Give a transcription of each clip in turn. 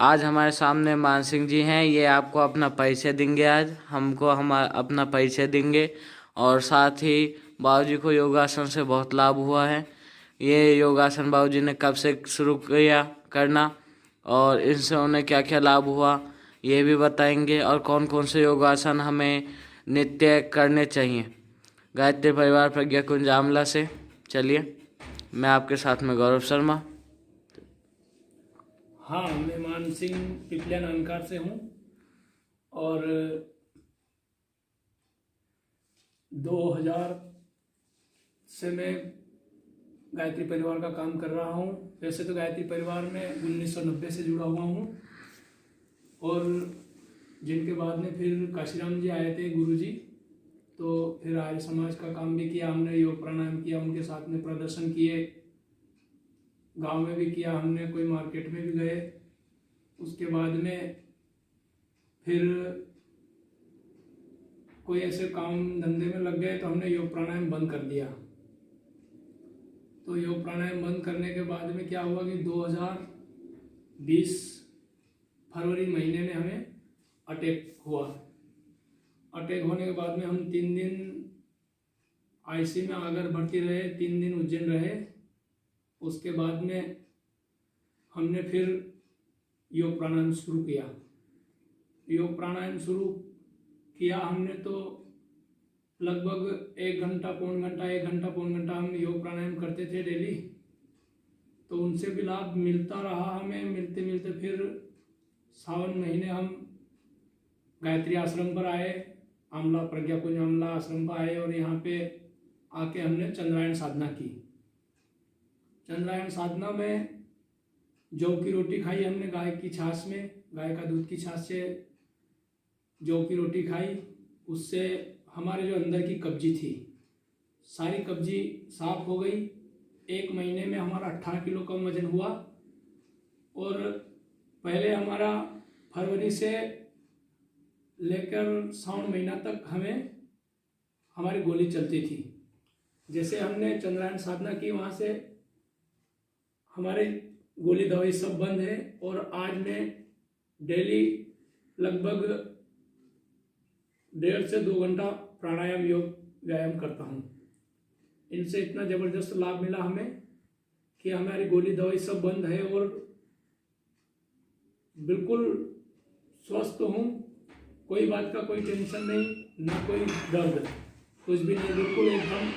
आज हमारे सामने मान सिंह जी हैं। ये आपको अपना परिचय देंगे। आज हमको हम अपना परिचय देंगे और साथ ही बाबूजी को योगासन से बहुत लाभ हुआ है। ये योगासन बाबूजी ने कब से शुरू किया करना और इनसे उन्हें क्या क्या लाभ हुआ ये भी बताएंगे और कौन कौन से योगासन हमें नित्य करने चाहिए। गायत्री परिवार प्रज्ञा कुंज आमला से। चलिए, मैं आपके साथ में गौरव शर्मा। हाँ, मैं मान सिंह पिपलिया नानकार से हूँ और 2000 से मैं गायत्री परिवार का काम कर रहा हूँ। वैसे तो गायत्री परिवार में 1990 से जुड़ा हुआ हूँ और जिनके बाद में फिर काशीराम जी आए थे गुरुजी, तो फिर आर्य समाज का काम भी किया हमने, योग प्राणायाम किया, उनके साथ में प्रदर्शन किए, गांव में भी किया हमने, कोई मार्केट में भी गए। उसके बाद में फिर कोई ऐसे काम धंधे में लग गए तो हमने योग प्राणायाम बंद कर दिया। तो योग प्राणायाम बंद करने के बाद में क्या हुआ कि 2020 फरवरी महीने में हमें अटैक हुआ। अटैक होने के बाद में हम 3 दिन आईसीयू में आकर भर्ती रहे, 3 दिन उज्जैन रहे। उसके बाद में हमने फिर योग प्राणायाम शुरू किया। योग प्राणायाम शुरू किया हमने तो लगभग 1 घंटा पौन घंटा हम योग प्राणायाम करते थे डेली। तो उनसे भी लाभ मिलता रहा हमें। मिलते मिलते फिर सावन महीने हम गायत्री आश्रम पर आए, आमला प्रज्ञा कुंज आमला आश्रम पर आए और यहाँ पे आके हमने चंद्रायण साधना की। चंद्रायण साधना में जौ की रोटी खाई हमने, गाय की छाछ में, गाय का दूध की छाछ से जौ की रोटी खाई। उससे हमारे जो अंदर की कब्जी थी सारी कब्जी साफ हो गई। 1 महीने में हमारा 18 किलो कम वजन हुआ। और पहले हमारा फरवरी से लेकर सावन महीना तक हमारी गोली चलती थी। जैसे हमने चंद्रायण साधना की वहाँ से हमारे गोली दवाई सब बंद है। और आज मैं डेली लगभग 1.5 से 2 घंटा प्राणायाम योग व्यायाम करता हूँ। इनसे इतना ज़बरदस्त लाभ मिला हमें कि हमारी गोली दवाई सब बंद है और बिल्कुल स्वस्थ हूँ। कोई बात का कोई टेंशन नहीं, ना कोई दर्द, कुछ भी नहीं, बिल्कुल एकदम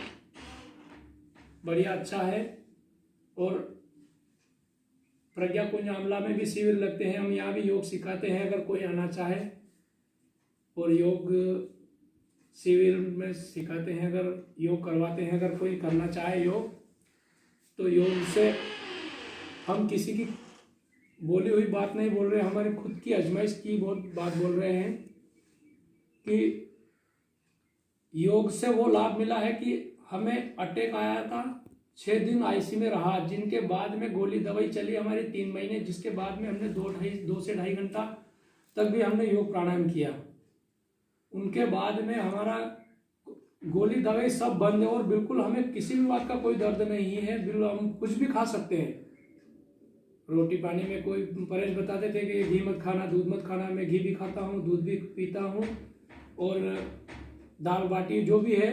बढ़िया अच्छा है। और प्रज्ञा कुंज आमला में भी शिविर लगते हैं, हम यहाँ भी योग सिखाते हैं अगर कोई आना चाहे। और योग शिविर में सिखाते हैं, अगर योग करवाते हैं, अगर कोई करना चाहे योग, तो योग से हम किसी की बोली हुई बात नहीं बोल रहे, हमारी खुद की आजमाइश की बहुत बात बोल रहे हैं कि योग से वो लाभ मिला है कि हमें अटैक आया था, 6 दिन आईसीयू में रहा, जिनके बाद में गोली दवाई चली हमारी 3 महीने, जिसके बाद में हमने 2 से ढाई घंटा तक भी हमने योग प्राणायाम किया। उनके बाद में हमारा गोली दवाई सब बंद है और बिल्कुल हमें किसी भी बात का कोई दर्द नहीं है। बिल्कुल हम कुछ भी खा सकते हैं। रोटी पानी में कोई परहेज बताते थे कि घी मत खाना, दूध मत खाना, मैं घी भी खाता हूँ, दूध भी पीता हूँ और दाल बाटी जो भी है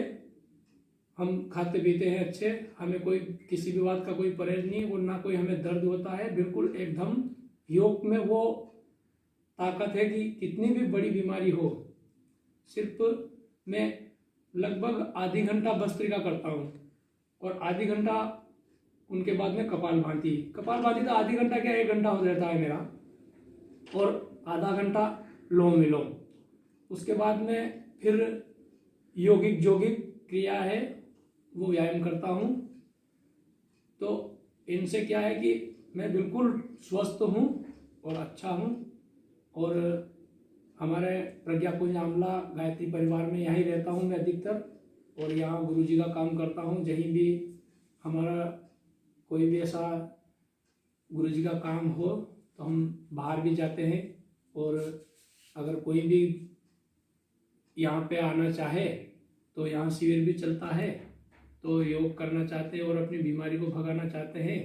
हम खाते पीते हैं अच्छे। हमें कोई किसी भी बात का कोई परहेज नहीं और ना कोई हमें दर्द होता है। बिल्कुल एकदम योग में वो ताकत है कि कितनी भी बड़ी बीमारी हो, सिर्फ मैं लगभग आधी घंटा भस्त्रिका करता हूँ और आधी घंटा उनके बाद में कपालभाति तो आधी घंटा क्या 1 घंटा हो जाता है मेरा, और आधा घंटा लोम विलोम। उसके बाद में फिर योगिक क्रिया है वो व्यायाम करता हूँ। तो इनसे क्या है कि मैं बिल्कुल स्वस्थ हूँ और अच्छा हूँ। और हमारे प्रज्ञा कुंज आमला गायत्री परिवार में यहाँ ही रहता हूँ मैं अधिकतर, और यहाँ गुरुजी का काम करता हूँ। कहीं भी हमारा कोई भी ऐसा गुरुजी का काम हो तो हम बाहर भी जाते हैं। और अगर कोई भी यहाँ पे आना चाहे तो यहाँ शिविर भी चलता है। तो योग करना चाहते हैं और अपनी बीमारी को भगाना चाहते हैं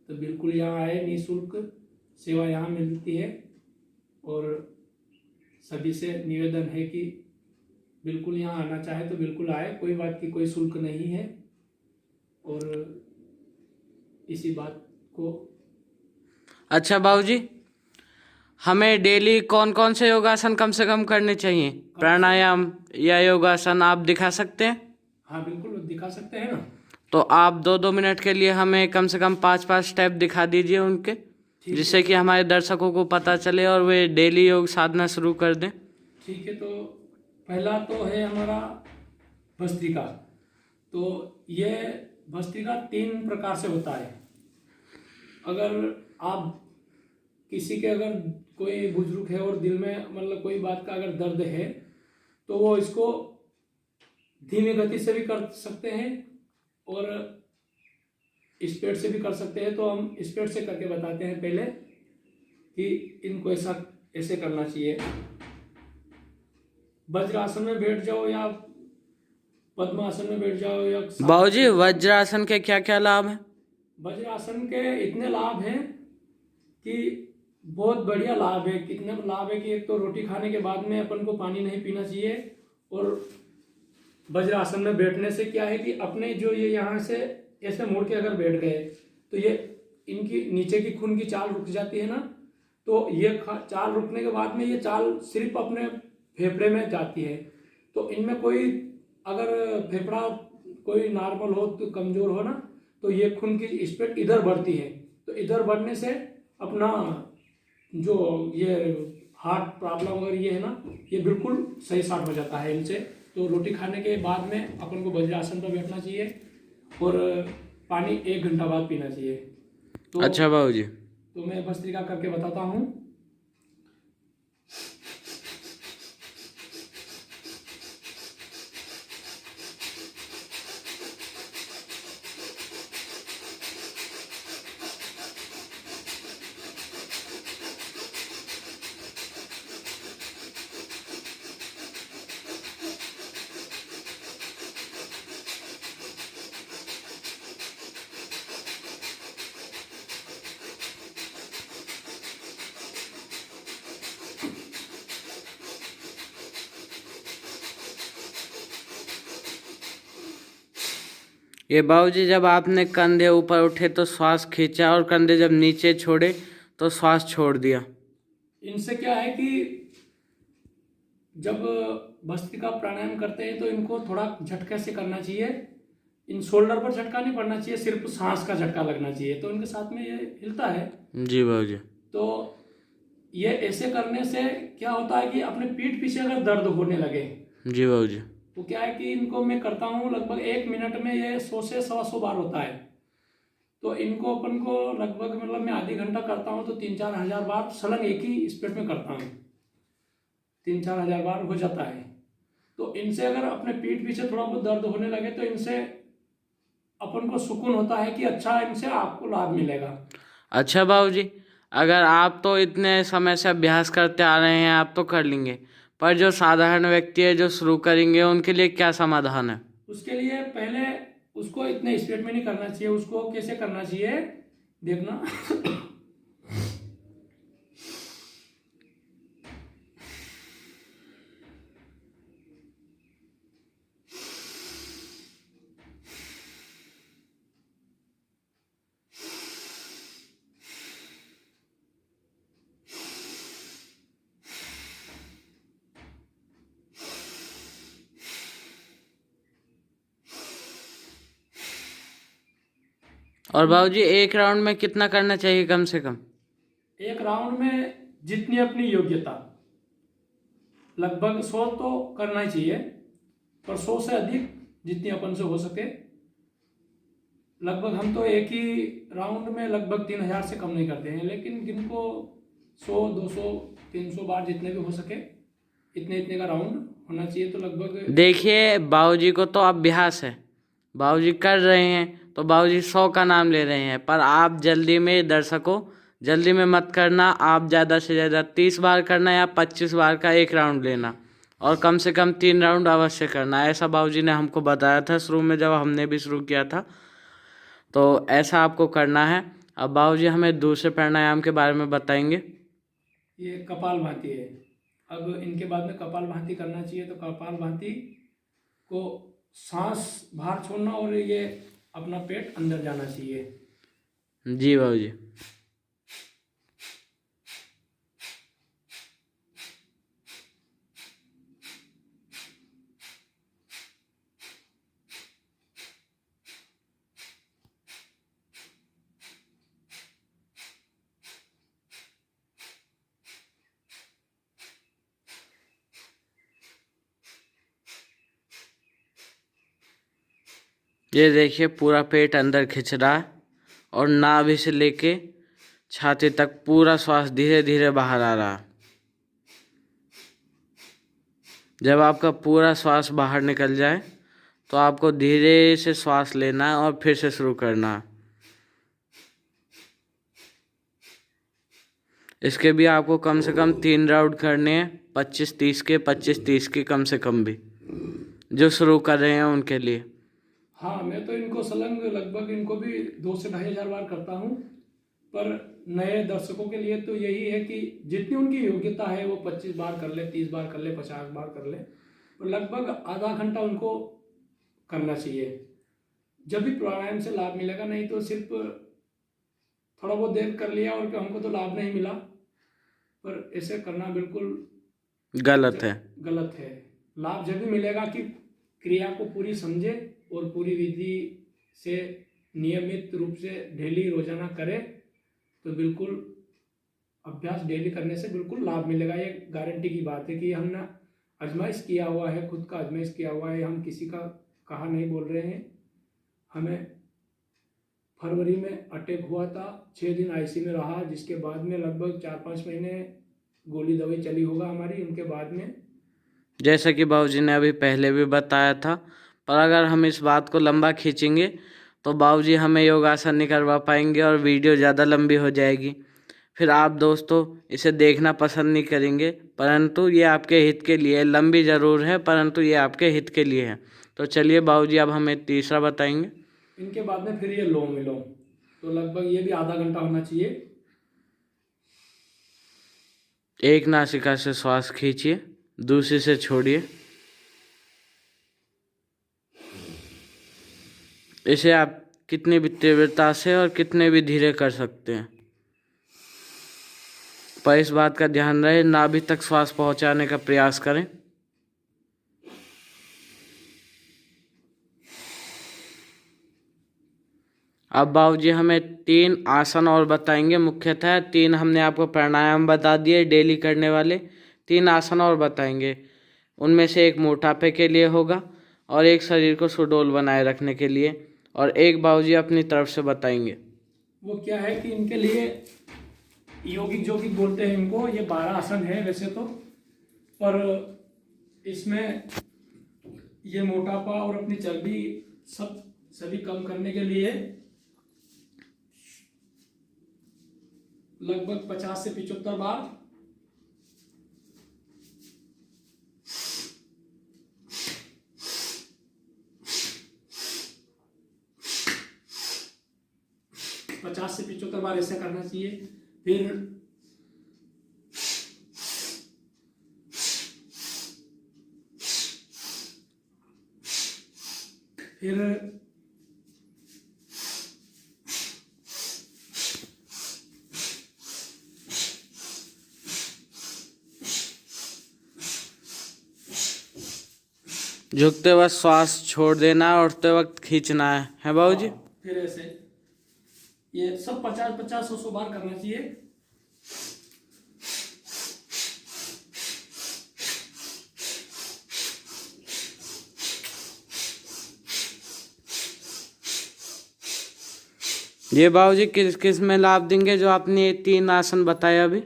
तो बिल्कुल यहाँ आए, निःशुल्क सेवा यहाँ मिलती है। और सभी से निवेदन है कि बिल्कुल यहाँ आना चाहे तो बिल्कुल आए, कोई बात की कोई शुल्क नहीं है। और इसी बात को अच्छा बाबूजी, हमें डेली कौन कौन से योगासन कम से कम करने चाहिए? प्राणायाम या योगासन आप दिखा सकते हैं? हाँ बिल्कुल दिखा सकते हैं ना। तो आप 2-2 मिनट के लिए हमें कम से कम 5-5 स्टेप दिखा दीजिए उनके, जिससे कि हमारे दर्शकों को पता चले और वे डेली योग साधना शुरू कर दें। ठीक है, तो पहला तो है हमारा भस्त्रिका। तो ये भस्त्रिका 3 प्रकार से होता है। अगर आप किसी के अगर कोई बुजुर्ग है और दिल में मतलब कोई बात का अगर दर्द है तो वो इसको धीमी गति से भी कर सकते हैं और स्पीड से भी कर सकते हैं। तो हम स्पीड से करके बताते हैं पहले कि इनको ऐसे करना चाहिए। वज्रासन में बैठ जाओ या पद्मासन में बैठ जाओ या बाबूजी, वज्रासन के क्या क्या लाभ हैं? वज्रासन के इतने लाभ हैं कि बहुत बढ़िया लाभ है। कितने लाभ है कि एक तो रोटी खाने के बाद में अपन को पानी नहीं पीना चाहिए। और वज्रासन में बैठने से क्या है कि अपने जो ये यहाँ से ऐसे मुड़ के अगर बैठ गए तो ये इनकी नीचे की खून की चाल रुक जाती है ना। तो ये चाल रुकने के बाद में ये चाल सिर्फ अपने फेफड़े में जाती है। तो इनमें कोई अगर फेफड़ा कोई नॉर्मल हो तो कमजोर हो ना, तो ये खून की स्पीड इधर बढ़ती है। तो इधर बढ़ने से अपना जो ये हार्ट प्रॉब्लम अगर ये है ना, ये बिल्कुल सही साट हो जाता है इनसे। तो रोटी खाने के बाद में अपन को वज्रासन पर बैठना चाहिए और पानी 1 घंटा बाद पीना चाहिए। तो अच्छा बाबूजी, तो मैं भस्त्रिका करके बताता हूँ। ये बाबूजी, जब आपने कंधे ऊपर उठे तो श्वास खींचा और कंधे जब नीचे छोड़े तो श्वास छोड़ दिया। इनसे क्या है कि जब भस्त्रिका प्राणायाम करते हैं तो इनको थोड़ा झटके से करना चाहिए। इन शोल्डर पर झटका नहीं पड़ना चाहिए, सिर्फ सांस का झटका लगना चाहिए। तो इनके साथ में ये हिलता है। जी बाबूजी। तो ये ऐसे करने से क्या होता है कि अपने पीठ पीछे अगर दर्द होने लगे, जी बाबूजी, तो क्या है कि इनको मैं करता हूँ लगभग 1 मिनट में ये 100 से 125 बार होता है। तो इनको अपन को लगभग मतलब मैं आधी घंटा करता हूँ तो 3-4 हज़ार बार सलंग एक ही स्पीड में करता हूँ। 3-4 हज़ार बार हो जाता है। तो इनसे अगर अपने पीठ पीछे थोड़ा बहुत दर्द होने लगे तो इनसे अपन को सुकून होता है कि अच्छा इनसे आपको लाभ मिलेगा। अच्छा बाबूजी, अगर आप तो इतने समय से अभ्यास करते आ रहे हैं, आप तो कर लेंगे, पर जो साधारण व्यक्ति है जो शुरू करेंगे उनके लिए क्या समाधान है? उसके लिए पहले उसको इतने स्पीड में नहीं करना चाहिए। उसको कैसे करना चाहिए देखना। और बाबूजी, एक राउंड में कितना करना चाहिए कम से कम? एक राउंड में जितनी अपनी योग्यता, लगभग 100 तो करना ही चाहिए, पर 100 से अधिक जितनी अपन से हो सके। लगभग हम तो एक ही राउंड में लगभग 3000 से कम नहीं करते हैं, लेकिन जिनको 100, 200, 300 बार जितने भी हो सके इतने इतने का राउंड होना चाहिए। तो लगभग देखिए बाबूजी को तो अभ्यास है, बाबूजी कर रहे हैं तो बाबूजी 100 का नाम ले रहे हैं, पर आप जल्दी में, दर्शकों जल्दी में मत करना। आप ज़्यादा से ज़्यादा 30 बार करना या 25 बार का एक राउंड लेना और कम से कम 3 राउंड अवश्य करना। ऐसा बाबूजी ने हमको बताया था शुरू में जब हमने भी शुरू किया था। तो ऐसा आपको करना है। अब बाबूजी हमें दूसरे प्राणायाम के बारे में बताएंगे। ये कपालभाति है। अब इनके बाद में कपालभाति करना चाहिए। तो कपालभाति को सांस बाहर छोड़ना और ये अपना पेट अंदर जाना चाहिए। जी बाबूजी। ये देखिए पूरा पेट अंदर खिंच रहा है और नाभि से लेके छाती तक पूरा श्वास धीरे धीरे बाहर आ रहा है। जब आपका पूरा श्वास बाहर निकल जाए तो आपको धीरे से श्वास लेना है और फिर से शुरू करना है। इसके भी आपको कम से कम 3 राउंड करने हैं, 25-30 के, 25-30 के कम से कम भी, जो शुरू कर रहे हैं उनके लिए। हाँ, मैं तो इनको सलंग लगभग इनको भी 2 से 2,500 बार करता हूँ। पर नए दर्शकों के लिए तो यही है कि जितनी उनकी योग्यता है वो 25 बार कर ले, 30 बार कर ले, 50 बार कर ले, पर लगभग आधा घंटा उनको करना चाहिए। जब भी प्राणायाम से लाभ मिलेगा, नहीं तो सिर्फ थोड़ा बहुत देर कर लिया और हमको तो लाभ नहीं मिला। पर ऐसे करना बिल्कुल गलत है। गलत है। लाभ जब भी मिलेगा कि क्रिया को पूरी समझे और पूरी विधि से नियमित रूप से डेली रोजाना करे, तो बिल्कुल अभ्यास डेली करने से बिल्कुल लाभ मिलेगा। ये गारंटी की बात है कि हमने आजमाइश किया हुआ है, खुद का आजमाइश किया हुआ है, हम किसी का कहा नहीं बोल रहे हैं। हमें फरवरी में अटैक हुआ था, 6 दिन आईसीयू में रहा, जिसके बाद में लगभग 4-5 महीने गोली दवाई चली होगा हमारी। उनके बाद में जैसा कि बाबूजी ने अभी पहले भी बताया था, पर अगर हम इस बात को लंबा खींचेंगे तो बाबूजी हमें योगासन नहीं करवा पाएंगे और वीडियो ज़्यादा लंबी हो जाएगी। फिर आप दोस्तों इसे देखना पसंद नहीं करेंगे, परंतु ये आपके हित के लिए, लंबी ज़रूर है परंतु ये आपके हित के लिए है। तो चलिए बाबूजी अब हमें तीसरा बताएंगे। इनके बाद में फिर ये लोम विलोम, तो लगभग ये भी आधा घंटा होना चाहिए। एक नासिका से श्वास खींचिए, दूसरी से छोड़िए। इसे आप कितनी भी तीव्रता से और कितने भी धीरे कर सकते हैं, पर इस बात का ध्यान रहे नाभि तक श्वास पहुंचाने का प्रयास करें। अब बाबूजी हमें 3 आसन और बताएंगे। मुख्यतः 3 हमने आपको प्राणायाम बता दिए डेली करने वाले, 3 आसन और बताएंगे। उनमें से एक मोटापे के लिए होगा और एक शरीर को सुडौल बनाए रखने के लिए, और एक बाबूजी अपनी तरफ से बताएंगे। वो क्या है कि इनके लिए योगिक जोगिक बोलते हैं इनको। ये 12 आसन है वैसे तो, पर इसमें ये मोटापा और अपनी चर्बी सभी कम करने के लिए लगभग 50 से 75 बार ऐसा करना चाहिए। फिर झुकते वक्त श्वास छोड़ देना है, उठते वक्त खींचना है बाबूजी। फिर ऐसे ये सब 50-50-100 बार करना चाहिए। ये बाबूजी किस किस में लाभ देंगे जो आपने ये 3 आसन बताए अभी?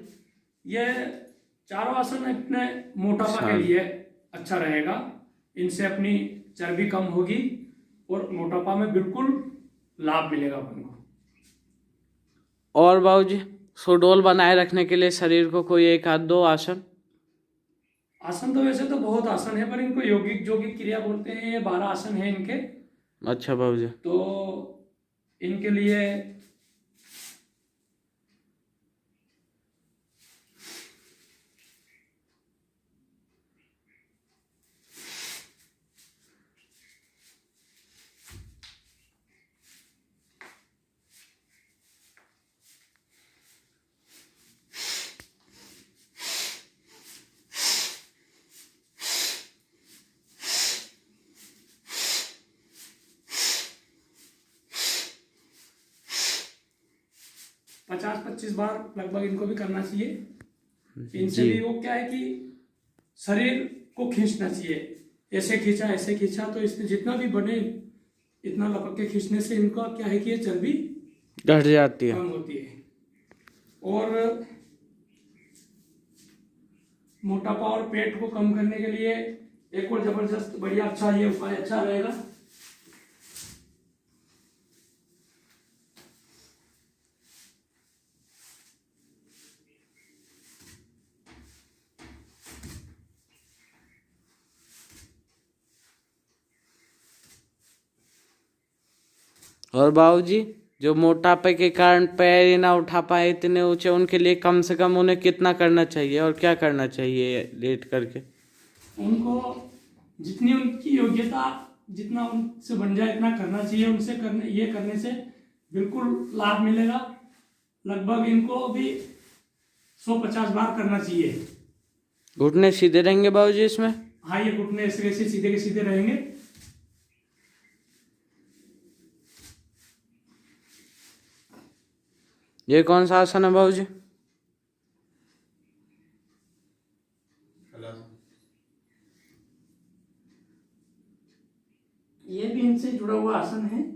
ये चारों आसन अपने मोटापा के लिए अच्छा रहेगा। इनसे अपनी चर्बी कम होगी और मोटापा में बिल्कुल लाभ मिलेगा अपन को। और बाबूजी सुडौल बनाए रखने के लिए शरीर को कोई 1-2 आसन? आसन तो वैसे तो बहुत आसन है, पर इनको योगिक जोगिक क्रिया बोलते हैं। ये 12 आसन है इनके। अच्छा बाबूजी। तो इनके लिए 50-25 बार लगभग इनको भी करना चाहिए। इनसे भी वो क्या है कि शरीर को खींचना चाहिए, ऐसे खींचा तो इसमें जितना भी बने इतना लपक के खींचने से इनका क्या है कि ये चर्बी घट जाती है, कम होती है। और मोटापा और पेट को कम करने के लिए एक और जबरदस्त बढ़िया अच्छा ये उपाय अच्छा रहेगा। और बाबूजी जो मोटापे के कारण पैर ही ना उठा पाए इतने ऊंचे, उनके लिए कम से कम उन्हें कितना करना चाहिए और क्या करना चाहिए लेट करके? उनको जितनी उनकी योग्यता जितना उनसे बन जाए इतना करना चाहिए। उनसे करने से बिल्कुल लाभ मिलेगा। लगभग इनको भी 150 बार करना चाहिए। घुटने सीधे रहेंगे बाबूजी इसमें? हाँ, ये घुटने ऐसे सीधे के सीधे रहेंगे। ये कौन सा आसन है बाबूजी? ये भी इनसे जुड़ा हुआ आसन है।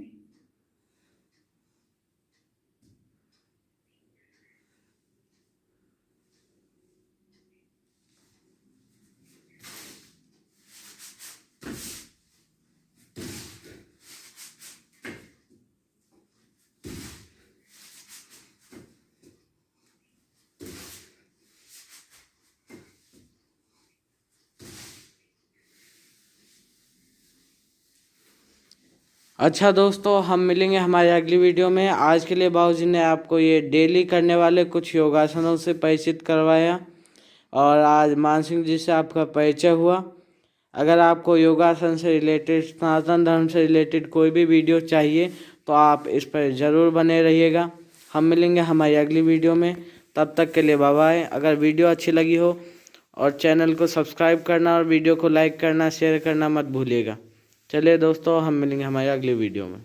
अच्छा दोस्तों, हम मिलेंगे हमारी अगली वीडियो में। आज के लिए बाबूजी ने आपको ये डेली करने वाले कुछ योगासनों से परिचित करवाया और आज मानसिंह जी से आपका परिचय हुआ। अगर आपको योगासन से रिलेटेड, सनातन धर्म से रिलेटेड कोई भी वीडियो चाहिए तो आप इस पर ज़रूर बने रहिएगा। हम मिलेंगे हमारी अगली वीडियो में, तब तक के लिए बाय बाय। अगर वीडियो अच्छी लगी हो और चैनल को सब्सक्राइब करना और वीडियो को लाइक करना, शेयर करना मत भूलिएगा। चलिए दोस्तों, हम मिलेंगे हमारे अगले वीडियो में।